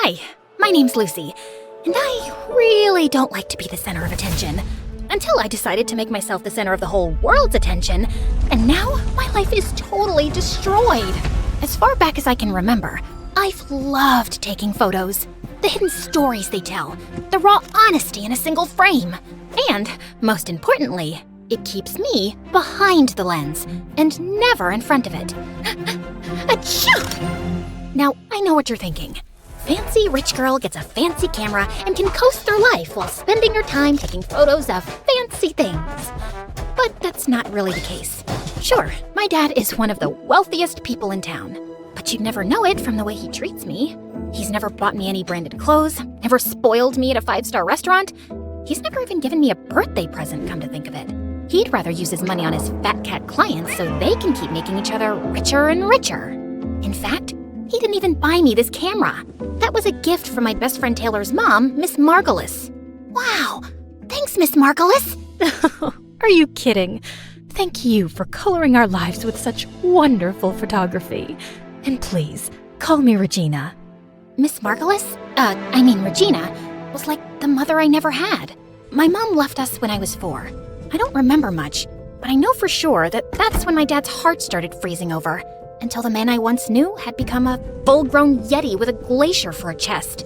Hi, my name's Lucy, and I really don't like to be the center of attention. Until I decided to make myself the center of the whole world's attention, and now my life is totally destroyed. As far back as I can remember, I've loved taking photos, the hidden stories they tell, the raw honesty in a single frame, and, most importantly, it keeps me behind the lens and never in front of it. Achoo! Now, I know what you're thinking. Fancy rich girl gets a fancy camera and can coast through life while spending her time taking photos of fancy things. But that's not really the case. Sure, my dad is one of the wealthiest people in town, but you'd never know it from the way he treats me. He's never bought me any branded clothes, never spoiled me at a 5-star restaurant. He's never even given me a birthday present, come to think of it. He'd rather use his money on his fat cat clients so they can keep making each other richer and richer. In fact, he didn't even buy me this camera. That was a gift from my best friend Taylor's mom, Miss Margulis. Wow, thanks, Miss Margulis. Are you kidding? Thank you for coloring our lives with such wonderful photography. And please, call me Regina. Miss Margulis? Regina, was like the mother I never had. My mom left us when I was 4. I don't remember much, but I know for sure that that's when my dad's heart started freezing over, until the man I once knew had become a full-grown yeti with a glacier for a chest.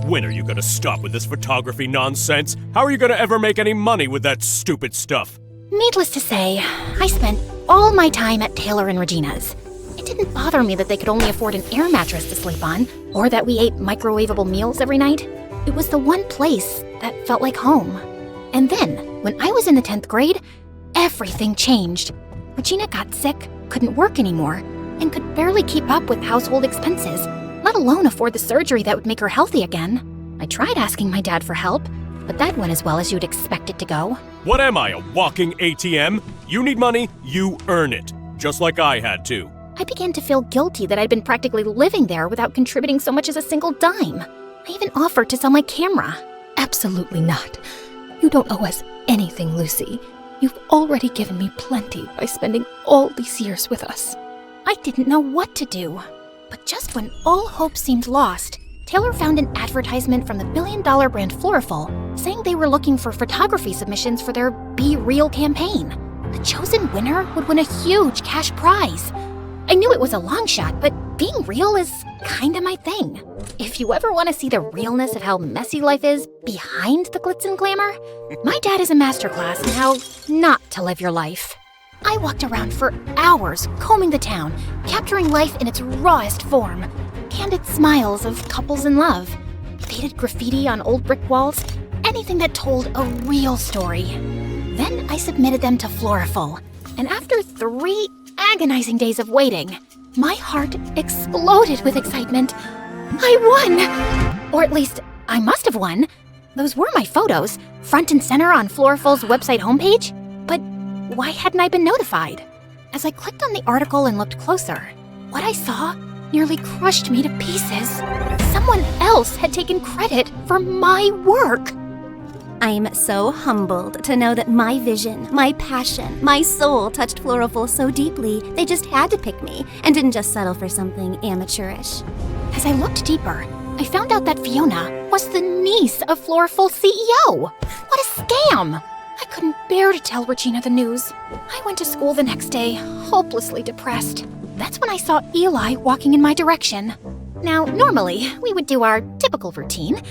When are you gonna stop with this photography nonsense? How are you gonna ever make any money with that stupid stuff? Needless to say, I spent all my time at Taylor and Regina's. It didn't bother me that they could only afford an air mattress to sleep on, or that we ate microwavable meals every night. It was the one place that felt like home. And then, when I was in the 10th grade, everything changed. Regina got sick, couldn't work anymore, and could barely keep up with household expenses, let alone afford the surgery that would make her healthy again. I tried asking my dad for help, but that went as well as you'd expect it to go. What am I, a walking ATM? You need money, you earn it. Just like I had to. I began to feel guilty that I'd been practically living there without contributing so much as a single dime. I even offered to sell my camera. Absolutely not. You don't owe us anything, Lucy. You've already given me plenty by spending all these years with us. I didn't know what to do. But just when all hope seemed lost, Taylor found an advertisement from the billion-dollar brand Floriful saying they were looking for photography submissions for their Be Real campaign. The chosen winner would win a huge cash prize. I knew it was a long shot, but being real is kinda my thing. If you ever want to see the realness of how messy life is behind the glitz and glamour, my dad is a masterclass in how not to live your life. I walked around for hours combing the town, capturing life in its rawest form. Candid smiles of couples in love, faded graffiti on old brick walls, anything that told a real story. Then I submitted them to Floriful, and after 3 agonizing days of waiting, my heart exploded with excitement. I won! Or at least, I must have won. Those were my photos, front and center on Floriful's website homepage. But why hadn't I been notified? As I clicked on the article and looked closer, what I saw nearly crushed me to pieces. Someone else had taken credit for my work. I'm so humbled to know that my vision, my passion, my soul touched Floriful so deeply, they just had to pick me and didn't just settle for something amateurish. As I looked deeper, I found out that Fiona was the niece of Floriful's CEO. What a scam! I couldn't bear to tell Regina the news. I went to school the next day, hopelessly depressed. That's when I saw Eli walking in my direction. Now, normally, we would do our typical routine.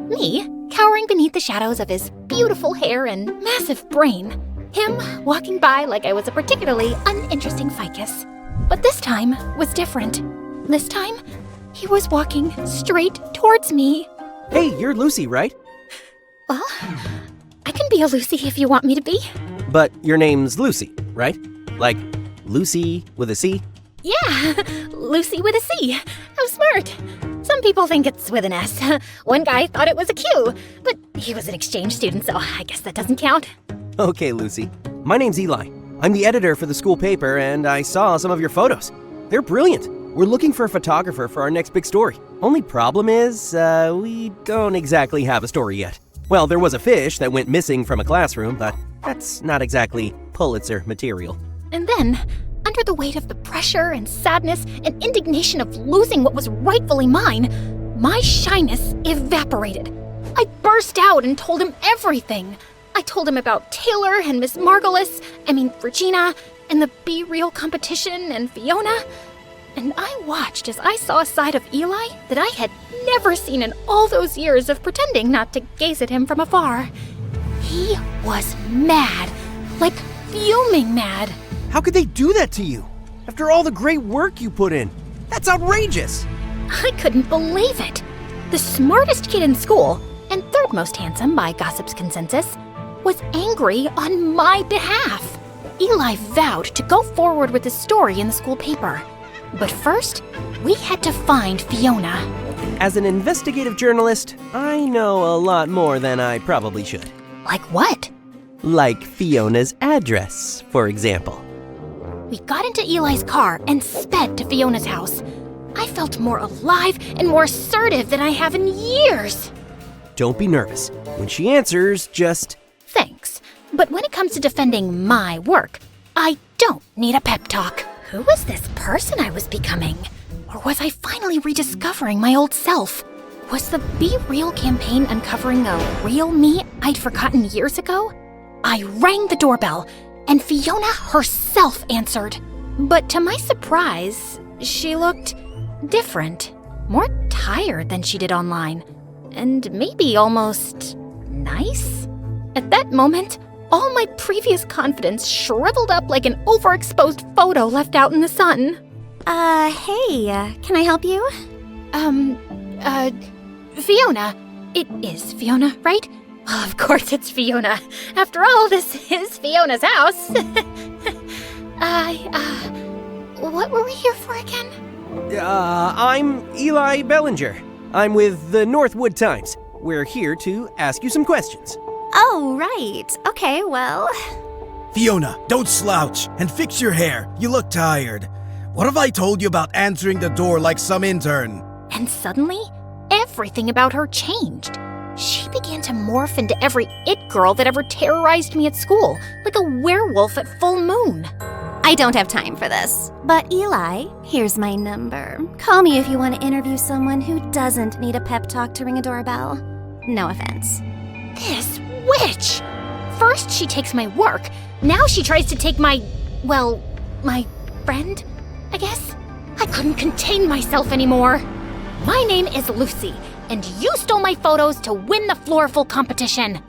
Me, cowering beneath the shadows of his beautiful hair and massive brain. Him walking by like I was a particularly uninteresting ficus. But this time was different. This time, he was walking straight towards me. Hey, you're Lucy, right? Well, I can be a Lucy if you want me to be. But your name's Lucy, right? Like Lucy with a C? Yeah, Lucy with a C. How smart. Some people think it's with an S. One guy thought it was a Q, but he was an exchange student, so I guess that doesn't count. Okay, Lucy. My name's Eli. I'm the editor for the school paper, and I saw some of your photos. They're brilliant. We're looking for a photographer for our next big story. Only problem is, we don't exactly have a story yet. Well, there was a fish that went missing from a classroom, but that's not exactly Pulitzer material. And then, under the weight of the pressure and sadness and indignation of losing what was rightfully mine, my shyness evaporated. I burst out and told him everything. I told him about Taylor and Miss Regina, and the Be Real competition and Fiona. And I watched as I saw a side of Eli that I had never seen in all those years of pretending not to gaze at him from afar. He was mad, like fuming mad. How could they do that to you? After all the great work you put in? That's outrageous! I couldn't believe it. The smartest kid in school, and third most handsome by gossip's consensus, was angry on my behalf. Eli vowed to go forward with the story in the school paper. But first, we had to find Fiona. As an investigative journalist, I know a lot more than I probably should. Like what? Like Fiona's address, for example. We got into Eli's car and sped to Fiona's house. I felt more alive and more assertive than I have in years. Don't be nervous. When she answers, just... Thanks. But when it comes to defending my work, I don't need a pep talk. Who was this person I was becoming? Or was I finally rediscovering my old self? Was the Be Real campaign uncovering a real me I'd forgotten years ago? I rang the doorbell, and Fiona herself answered. But to my surprise, she looked different, more tired than she did online, and maybe almost nice. At that moment, all my previous confidence shriveled up like an overexposed photo left out in the sun. Hey, can I help you? Fiona. It is Fiona, right? Of course it's Fiona. After all, this is Fiona's house. What were we here for again? I'm Eli Bellinger. I'm with the Northwood Times. We're here to ask you some questions. Oh, right. Okay, well... Fiona, don't slouch and fix your hair. You look tired. What have I told you about answering the door like some intern? And suddenly, everything about her changed. She began to morph into every it girl that ever terrorized me at school, like a werewolf at full moon. I don't have time for this. But Eli, here's my number. Call me if you want to interview someone who doesn't need a pep talk to ring a doorbell. No offense. This witch! First she takes my work, now she tries to take my friend, I guess? I couldn't contain myself anymore. My name is Lucy, and you stole my photos to win the Florful competition.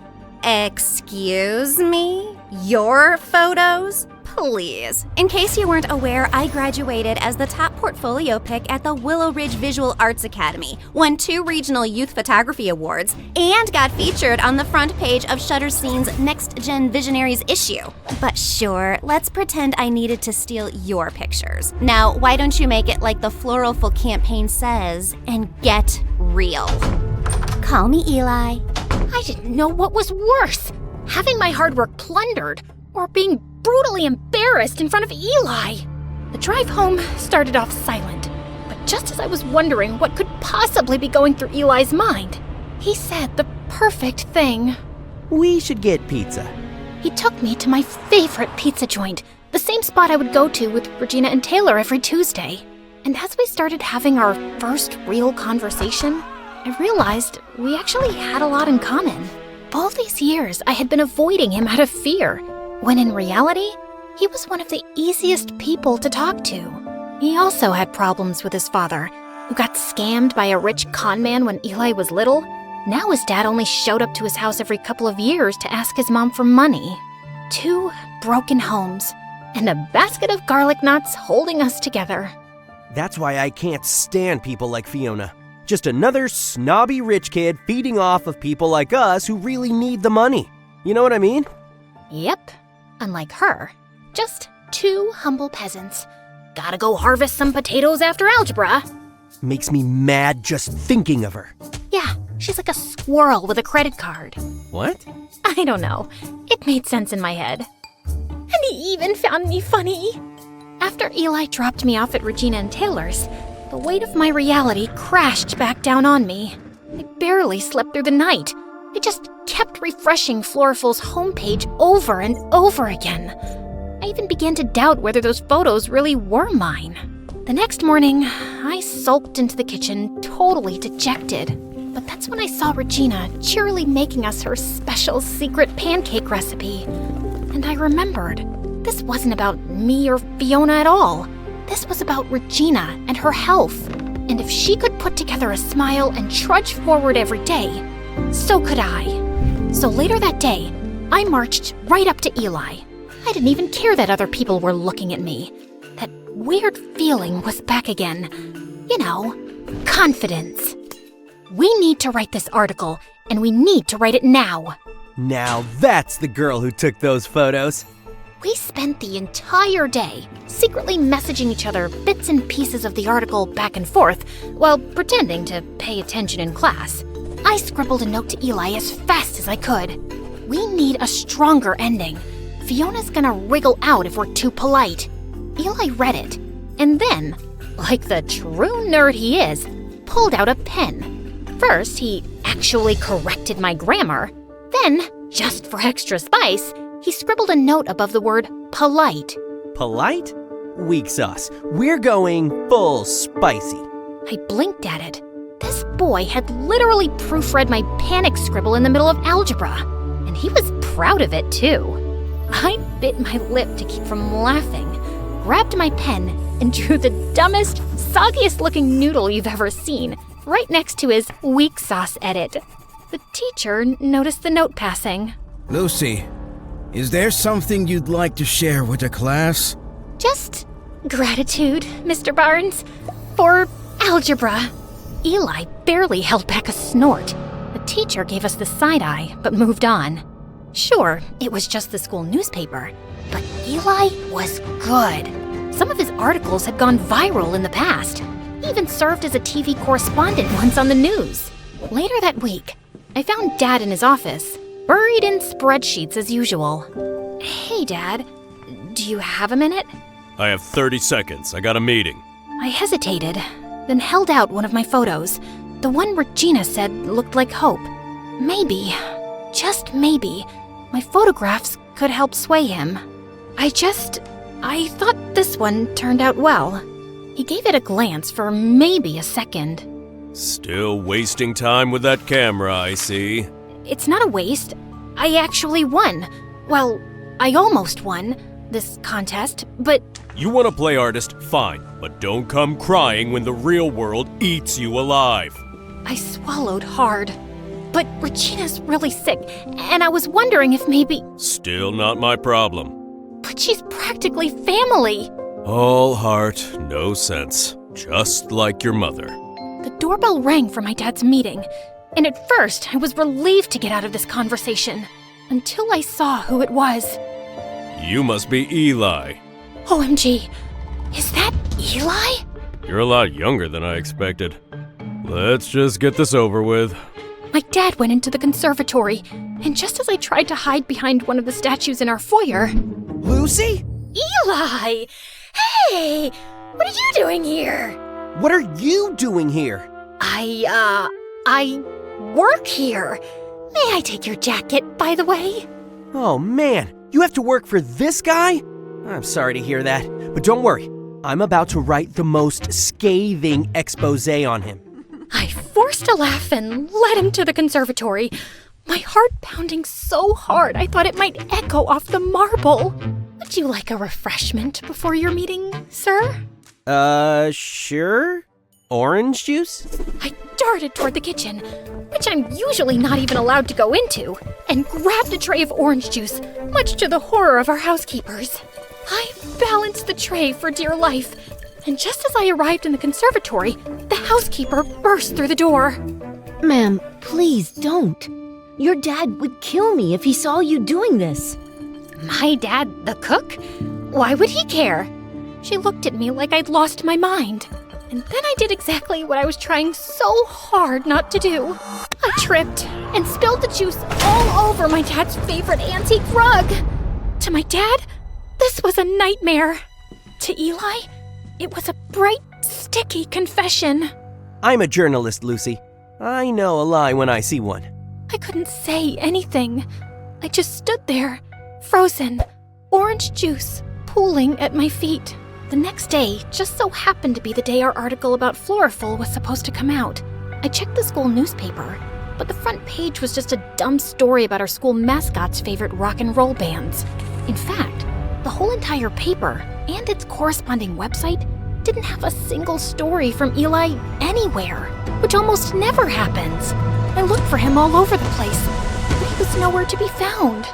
Excuse me? Your photos? Please. In case you weren't aware, I graduated as the top portfolio pick at the Willow Ridge Visual Arts Academy, won 2 regional youth photography awards, and got featured on the front page of Shutterscene's Next Gen Visionaries issue. But sure, let's pretend I needed to steal your pictures. Now, why don't you make it like the Florful campaign says and get real? Call me Eli. I didn't know what was worse, having my hard work plundered or being brutally embarrassed in front of Eli. The drive home started off silent, but just as I was wondering what could possibly be going through Eli's mind, he said the perfect thing. We should get pizza. He took me to my favorite pizza joint, the same spot I would go to with Regina and Taylor every Tuesday. And as we started having our first real conversation, I realized we actually had a lot in common. All these years, I had been avoiding him out of fear, when in reality, he was one of the easiest people to talk to. He also had problems with his father, who got scammed by a rich con man when Eli was little. Now his dad only showed up to his house every couple of years to ask his mom for money. 2 broken homes, and a basket of garlic knots holding us together. That's why I can't stand people like Fiona. Just another snobby rich kid feeding off of people like us who really need the money. You know what I mean? Yep. Unlike her, just 2 humble peasants. Gotta go harvest some potatoes after algebra. Makes me mad just thinking of her. Yeah, she's like a squirrel with a credit card. What? I don't know. It made sense in my head. And he even found me funny. After Eli dropped me off at Regina and Taylor's, the weight of my reality crashed back down on me. I barely slept through the night. I just kept refreshing Florful's homepage over and over again. I even began to doubt whether those photos really were mine. The next morning, I sulked into the kitchen, totally dejected. But that's when I saw Regina cheerily making us her special secret pancake recipe. And I remembered, this wasn't about me or Fiona at all. This was about Regina and her health. And if she could put together a smile and trudge forward every day, so could I. So later that day, I marched right up to Eli. I didn't even care that other people were looking at me. That weird feeling was back again. You know, confidence. We need to write this article, and we need to write it now. Now that's the girl who took those photos. We spent the entire day secretly messaging each other bits and pieces of the article back and forth while pretending to pay attention in class. I scribbled a note to Eli as fast as I could. We need a stronger ending. Fiona's gonna wriggle out if we're too polite. Eli read it, and then, like the true nerd he is, pulled out a pen. First, he actually corrected my grammar. Then, just for extra spice, he scribbled a note above the word polite. Polite? Weak sauce. We're going full spicy. I blinked at it. This boy had literally proofread my panic scribble in the middle of algebra, and he was proud of it too. I bit my lip to keep from laughing, grabbed my pen, and drew the dumbest, soggiest looking noodle you've ever seen, right next to his weak sauce edit. The teacher noticed the note passing. Lucy, is there something you'd like to share with the class? Just gratitude, Mr. Barnes, for algebra. Eli barely held back a snort. The teacher gave us the side eye, but moved on. Sure, it was just the school newspaper, but Eli was good. Some of his articles had gone viral in the past. He even served as a TV correspondent once on the news. Later that week, I found Dad in his office, buried in spreadsheets as usual. Hey, Dad, do you have a minute? I have 30 seconds. I got a meeting. I hesitated, then held out one of my photos. The one Regina said looked like hope. Maybe, just maybe, my photographs could help sway him. I thought this one turned out well. He gave it a glance for maybe a second. Still wasting time with that camera, I see. It's not a waste. I actually won. Well, I almost won this contest, but You want to play artist? Fine. But don't come crying when the real world eats you alive. I swallowed hard. But Regina's really sick, and I was wondering if maybe... Still not my problem. But she's practically family. All heart, no sense. Just like your mother. The doorbell rang for my dad's meeting, and at first I was relieved to get out of this conversation, until I saw who it was. You must be Eli. OMG, is that Eli? You're a lot younger than I expected. Let's just get this over with. My dad went into the conservatory, and just as I tried to hide behind one of the statues in our foyer... Lucy? Eli! Hey! What are you doing here? What are you doing here? I work here. May I take your jacket, by the way? Oh man, you have to work for this guy? I'm sorry to hear that, but don't worry. I'm about to write the most scathing expose on him. I forced a laugh and led him to the conservatory, my heart pounding so hard I thought it might echo off the marble. Would you like a refreshment before your meeting, sir? Sure? Orange juice? I darted toward the kitchen, which I'm usually not even allowed to go into, and grabbed a tray of orange juice, much to the horror of our housekeepers. I balanced the tray for dear life, and just as I arrived in the conservatory, the housekeeper burst through the door. Ma'am, please don't. Your dad would kill me if he saw you doing this. My dad, the cook? Why would he care? She looked at me like I'd lost my mind. And then I did exactly what I was trying so hard not to do. I tripped and spilled the juice all over my dad's favorite antique rug. To my dad, this was a nightmare. To Eli, it was a bright, sticky confession. I'm a journalist, Lucy. I know a lie when I see one. I couldn't say anything. I just stood there, frozen, orange juice pooling at my feet. The next day just so happened to be the day our article about Floriful was supposed to come out. I checked the school newspaper, but the front page was just a dumb story about our school mascot's favorite rock and roll bands. In fact, the whole entire paper and its corresponding website didn't have a single story from Eli anywhere, which almost never happens. I looked for him all over the place, but he was nowhere to be found.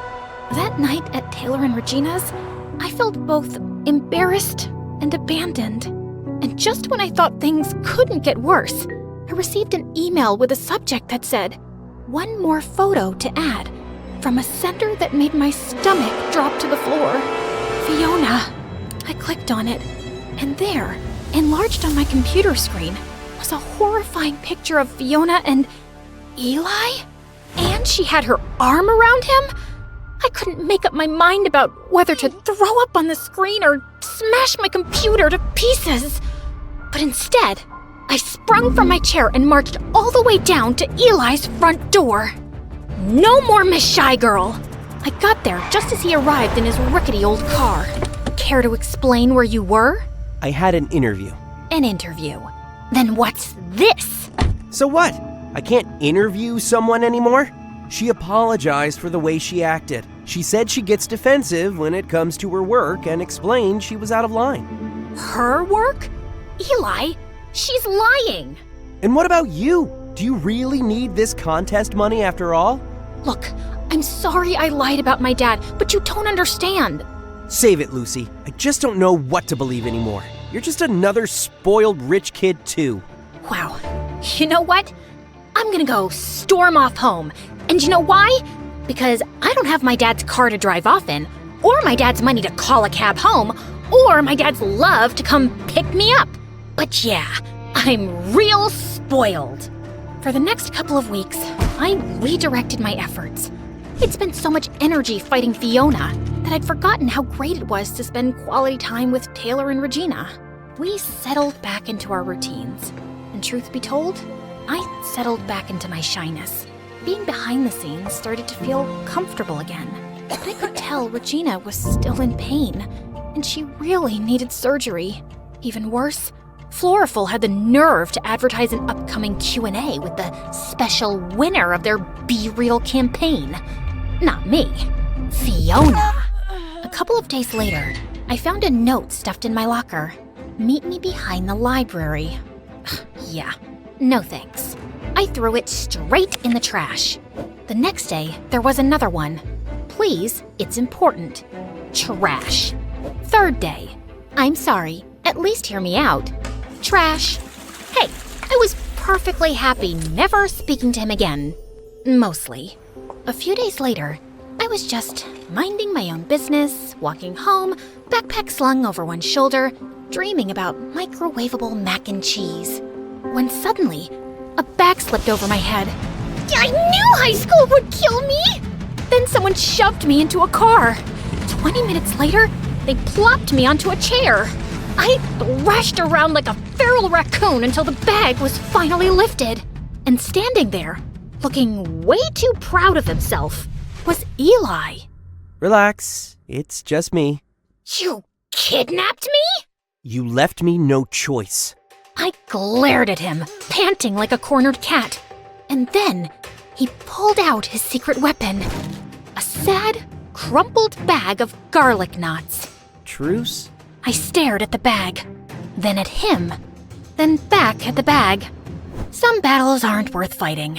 That night at Taylor and Regina's, I felt both embarrassed and abandoned. And just when I thought things couldn't get worse, I received an email with a subject that said, "One more photo to add," from a sender that made my stomach drop to the floor. Fiona. I clicked on it, and there, enlarged on my computer screen, was a horrifying picture of Fiona and Eli? And she had her arm around him? I couldn't make up my mind about whether to throw up on the screen or smash my computer to pieces. But instead, I sprung from my chair and marched all the way down to Eli's front door. No more Miss Shy Girl! I got there just as he arrived in his rickety old car. Care to explain where you were? I had an interview. An interview. Then what's this? So what? I can't interview someone anymore? She apologized for the way she acted. She said she gets defensive when it comes to her work and explained she was out of line. Her work? Eli, she's lying. And what about you? Do you really need this contest money after all? Look, I'm sorry I lied about my dad, but you don't understand. Save it, Lucy. I just don't know what to believe anymore. You're just another spoiled rich kid too. Wow. You know what? I'm gonna go storm off home. And you know why? Because I don't have my dad's car to drive off in, or my dad's money to call a cab home, or my dad's love to come pick me up. But yeah, I'm real spoiled. For the next couple of weeks, I redirected my efforts. I'd spent so much energy fighting Fiona that I'd forgotten how great it was to spend quality time with Taylor and Regina. We settled back into our routines. And truth be told, I settled back into my shyness. Being behind the scenes started to feel comfortable again. But I could tell Regina was still in pain, and she really needed surgery. Even worse, Floriful had the nerve to advertise an upcoming Q&A with the special winner of their Be Real campaign. Not me, Fiona. A couple of days later, I found a note stuffed in my locker. Meet me behind the library. Yeah, no thanks. I threw it straight in the trash. The next day, there was another one. Please, it's important. Trash. Third day. I'm sorry, at least hear me out. Trash. Hey, I was perfectly happy never speaking to him again. Mostly. A few days later, I was just minding my own business, walking home, backpack slung over one shoulder, dreaming about microwavable mac and cheese. When suddenly, a bag slipped over my head. I knew high school would kill me! Then someone shoved me into a car. 20 minutes later, they plopped me onto a chair. I thrashed around like a feral raccoon until the bag was finally lifted. And standing there, looking way too proud of himself, was Eli. Relax, it's just me. You kidnapped me? You left me no choice. I glared at him, panting like a cornered cat. And then he pulled out his secret weapon. A sad, crumpled bag of garlic knots. Truce? I stared at the bag, then at him, then back at the bag. Some battles aren't worth fighting.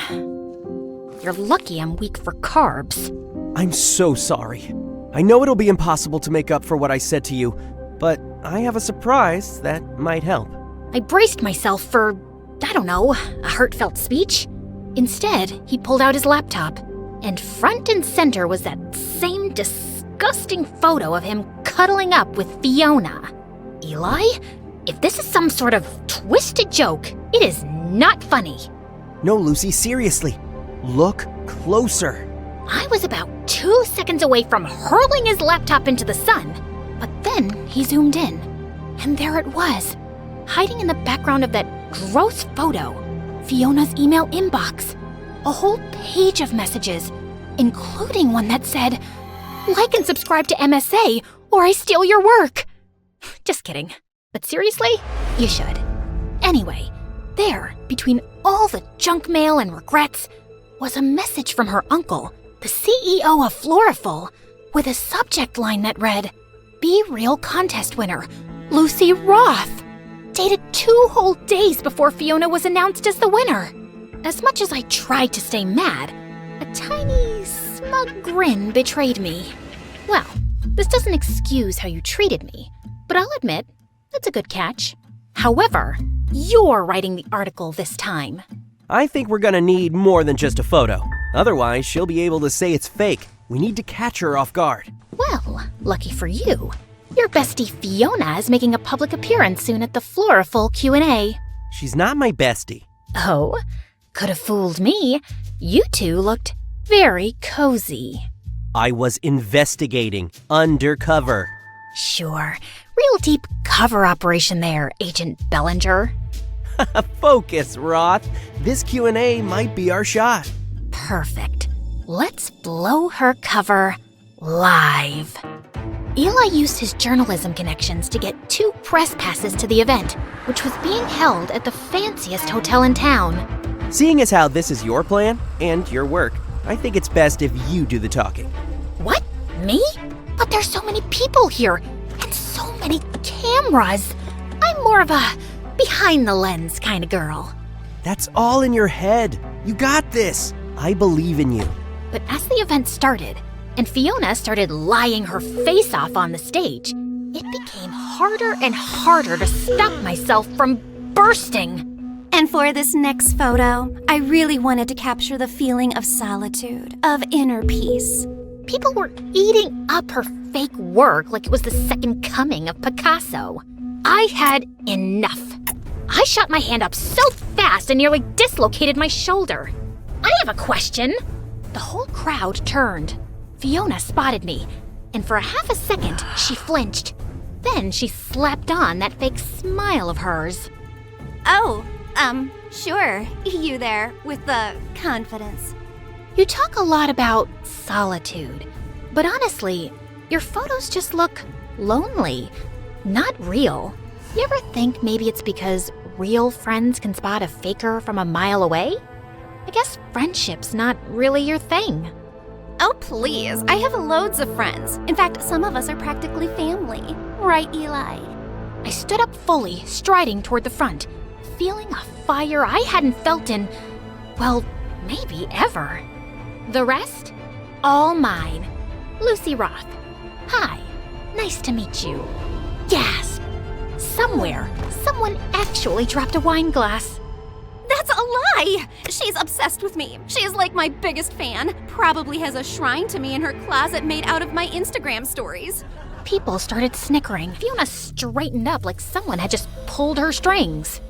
You're lucky I'm weak for carbs. I'm so sorry. I know it'll be impossible to make up for what I said to you, but I have a surprise that might help. I braced myself for, I don't know, a heartfelt speech. Instead, he pulled out his laptop, and front and center was that same disgusting photo of him cuddling up with Fiona. Eli, if this is some sort of twisted joke, it is not funny. No, Lucy, seriously. Look closer. I was about 2 seconds away from hurling his laptop into the sun, but then he zoomed in, and there it was, hiding in the background of that gross photo, Fiona's email inbox. A whole page of messages, including one that said, "Like and subscribe to MSA, or I steal your work." Just kidding. But seriously, you should. Anyway, there, between all the junk mail and regrets, was a message from her uncle, the CEO of Floriful, with a subject line that read, Be Real contest winner, Lucy Roth. Dated 2 whole days before Fiona was announced as the winner. As much as I tried to stay mad, a tiny, smug grin betrayed me. Well, this doesn't excuse how you treated me, but I'll admit, it's a good catch. However, you're writing the article this time. I think we're gonna need more than just a photo. Otherwise, she'll be able to say it's fake. We need to catch her off guard. Well, lucky for you, your bestie Fiona is making a public appearance soon at the Floriful Q&A. She's not my bestie. Oh, could have fooled me. You two looked very cozy. I was investigating undercover. Sure, real deep cover operation there, Agent Bellinger. Focus, Roth. This Q&A might be our shot. Perfect. Let's blow her cover live. Eli used his journalism connections to get 2 press passes to the event, which was being held at the fanciest hotel in town. Seeing as how this is your plan and your work, I think it's best if you do the talking. What? Me? But there's so many people here, and so many cameras. I'm more of a behind-the-lens kind of girl. That's all in your head. You got this. I believe in you. But as the event started, and Fiona started lying her face off on the stage, it became harder and harder to stop myself from bursting. And for this next photo, I really wanted to capture the feeling of solitude, of inner peace. People were eating up her fake work like it was the second coming of Picasso. I had enough. I shot my hand up so fast I nearly dislocated my shoulder. I have a question. The whole crowd turned. Fiona spotted me, and for a half a second, she flinched. Then she slapped on that fake smile of hers. Oh, sure. You there, with the confidence. You talk a lot about solitude, but honestly, your photos just look lonely, not real. You ever think maybe it's because real friends can spot a faker from a mile away? I guess friendship's not really your thing. Oh, please. I have loads of friends. In fact, some of us are practically family. Right, Eli? I stood up fully, striding toward the front, feeling a fire I hadn't felt in, well, maybe ever. The rest? All mine. Lucy Roth. Hi. Nice to meet you. Gasp. Somewhere, someone actually dropped a wine glass. That's a lie! She's obsessed with me. She is like my biggest fan. Probably has a shrine to me in her closet made out of my Instagram stories. People started snickering. Fiona straightened up like someone had just pulled her strings.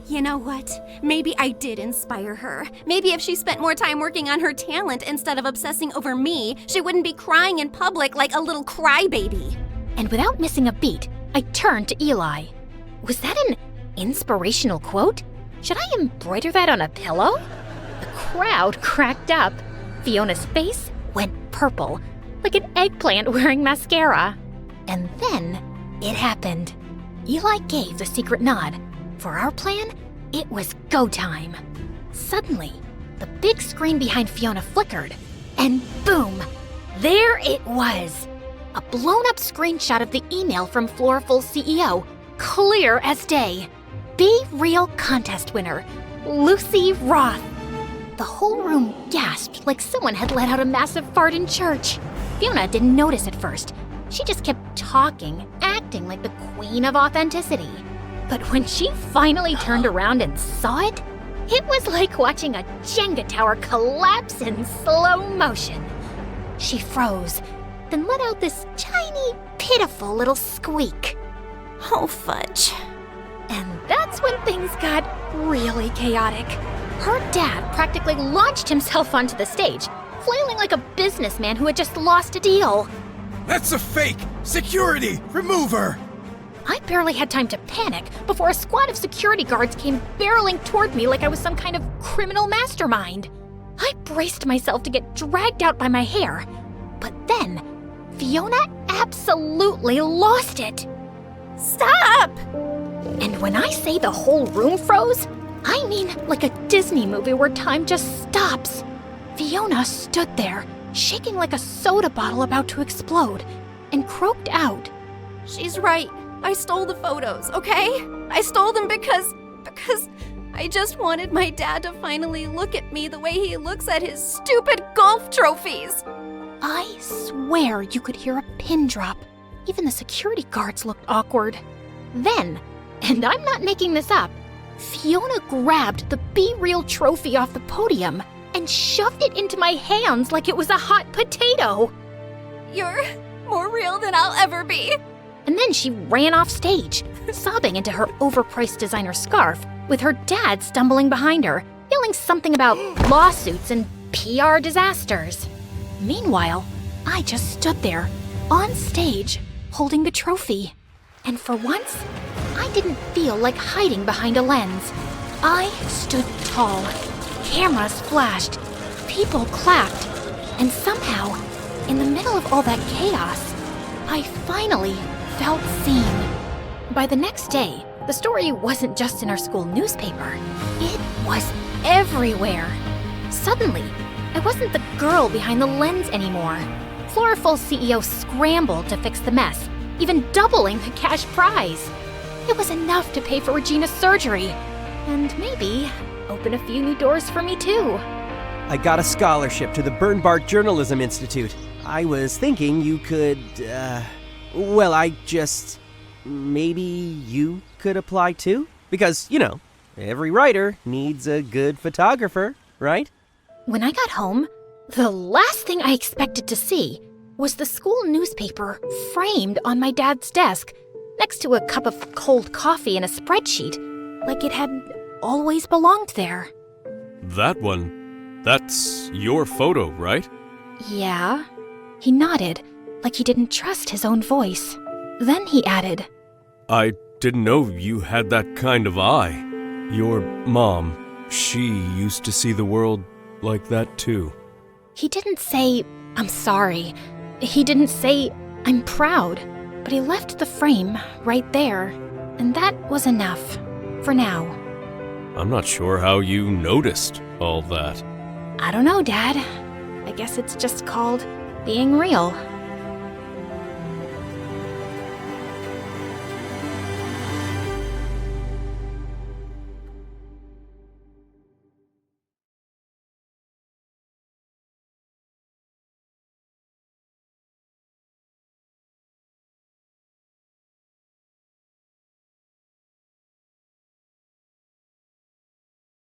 You know what? Maybe I did inspire her. Maybe if she spent more time working on her talent instead of obsessing over me, she wouldn't be crying in public like a little crybaby. And without missing a beat, I turned to Eli. Was that an inspirational quote? Should I embroider that on a pillow? The crowd cracked up. Fiona's face went purple, like an eggplant wearing mascara. And then it happened. Eli gave the secret nod. For our plan, it was go time. Suddenly, the big screen behind Fiona flickered, and boom, there it was. A blown-up screenshot of the email from Floriful's CEO, clear as day. Be Real contest winner, Lucy Roth. The whole room gasped like someone had let out a massive fart in church. Fiona didn't notice at first. She just kept talking, acting like the queen of authenticity. But when she finally turned around and saw it, it was like watching a Jenga tower collapse in slow motion. She froze, then let out this tiny, pitiful little squeak. Oh, fudge. And that's when things got really chaotic. Her dad practically launched himself onto the stage, flailing like a businessman who had just lost a deal. That's a fake! Security! Remove her! I barely had time to panic before a squad of security guards came barreling toward me like I was some kind of criminal mastermind. I braced myself to get dragged out by my hair, but then Fiona absolutely lost it. Stop! And when I say the whole room froze, I mean like a Disney movie where time just stops. Fiona stood there, shaking like a soda bottle about to explode, and croaked out, She's right. I stole the photos, okay? I stole them because I just wanted my dad to finally look at me the way he looks at his stupid golf trophies. I swear you could hear a pin drop. Even the security guards looked awkward. Then, and I'm not making this up, Fiona grabbed the Be Real trophy off the podium and shoved it into my hands like it was a hot potato. You're more real than I'll ever be. And then she ran off stage, sobbing into her overpriced designer scarf, with her dad stumbling behind her, yelling something about lawsuits and PR disasters. Meanwhile, I just stood there, on stage, holding the trophy. And for once, I didn't feel like hiding behind a lens. I stood tall. Cameras flashed. People clapped. And somehow, in the middle of all that chaos, I finally felt seen. By the next day, the story wasn't just in our school newspaper. It was everywhere. Suddenly, I wasn't the girl behind the lens anymore. Floriful's CEO scrambled to fix the mess, even doubling the cash prize. It was enough to pay for Regina's surgery, and maybe open a few new doors for me too. I got a scholarship to the Bernbart Journalism Institute. I was thinking you could, maybe you could apply too? Because, every writer needs a good photographer, right? When I got home, the last thing I expected to see was the school newspaper framed on my dad's desk, next to a cup of cold coffee and a spreadsheet, like it had always belonged there. That one, that's your photo, right? Yeah. He nodded, like he didn't trust his own voice. Then he added, I didn't know you had that kind of eye. Your mom, she used to see the world like that too. He didn't say, I'm sorry. He didn't say, I'm proud. But he left the frame right there. And that was enough. For now. I'm not sure how you noticed all that. I don't know, Dad. I guess it's just called being real.